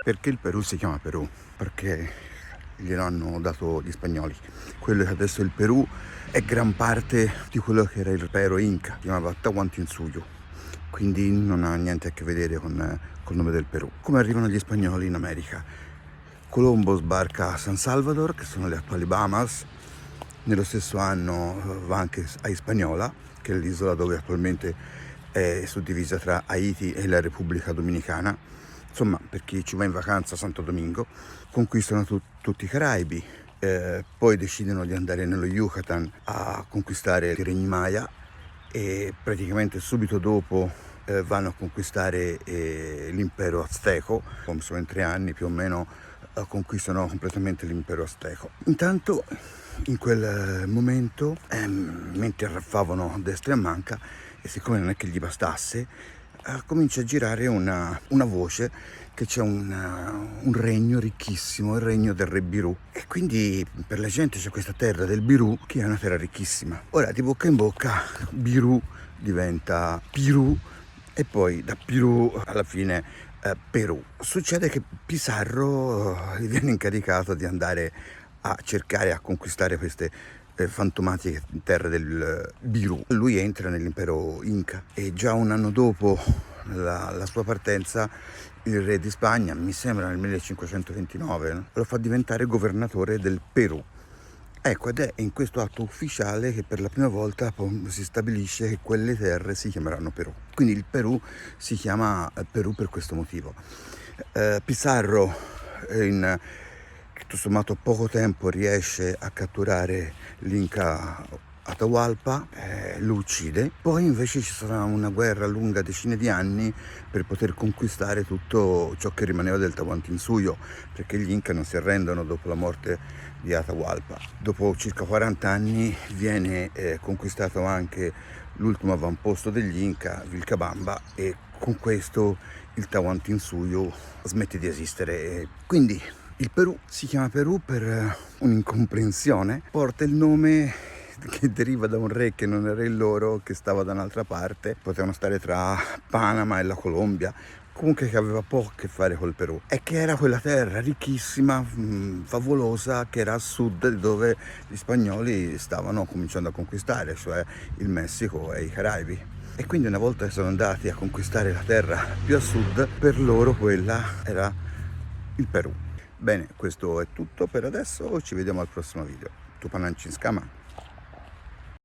Perché il Perù si chiama Perù? Perché glielo hanno dato gli spagnoli. Quello che adesso è il Perù è gran parte di quello che era il impero Inca, si chiamava Tahuantinsuyo, quindi non ha niente a che vedere col nome del Perù. Come arrivano gli spagnoli in America? Colombo sbarca a San Salvador, che sono le attuali Bahamas. Nello stesso anno va anche a Hispaniola, che è l'isola dove attualmente è suddivisa tra Haiti e la Repubblica Dominicana. Insomma, per chi ci va in vacanza a Santo Domingo, conquistano tutti i Caraibi, poi decidono di andare nello Yucatan a conquistare i regni Maya e praticamente subito dopo vanno a conquistare l'impero azteco, insomma in 3 anni più o meno conquistano completamente l'impero azteco. Intanto in quel momento, mentre arraffavano a destra e a manca, e siccome non è che gli bastasse, comincia a girare una voce che c'è un regno ricchissimo, il regno del re Birù, e quindi per la gente c'è questa terra del Birù che è una terra ricchissima. Ora di bocca in bocca Birù diventa Pirù e poi da Pirù alla fine Perù. Succede che Pizarro gli viene incaricato di andare a cercare a conquistare queste fantomatiche terre del Birù. Lui entra nell'impero Inca e già un anno dopo la sua partenza il re di Spagna, mi sembra nel 1529, lo fa diventare governatore del Perù. Ecco, ed è in questo atto ufficiale che per la prima volta si stabilisce che quelle terre si chiameranno Perù. Quindi il Perù si chiama Perù per questo motivo. Pizarro in tutto sommato poco tempo riesce a catturare l'Inca Atahualpa, lo uccide, poi invece ci sarà una guerra lunga decine di anni per poter conquistare tutto ciò che rimaneva del Tahuantinsuyo, perché gli Inca non si arrendono dopo la morte di Atahualpa. Dopo circa 40 anni viene conquistato anche l'ultimo avamposto degli Inca, Vilcabamba, e con questo il Tahuantinsuyo smette di esistere. Quindi il Perù si chiama Perù per un'incomprensione, porta il nome che deriva da un re che non era il loro, che stava da un'altra parte, potevano stare tra Panama e la Colombia, comunque che aveva poco a che fare col Perù, e che era quella terra ricchissima, favolosa, che era a sud dove gli spagnoli stavano cominciando a conquistare, cioè il Messico e i Caraibi. E quindi una volta che sono andati a conquistare la terra più a sud, per loro quella era il Perù. Bene, questo è tutto per adesso, ci vediamo al prossimo video. Tupanancinskama.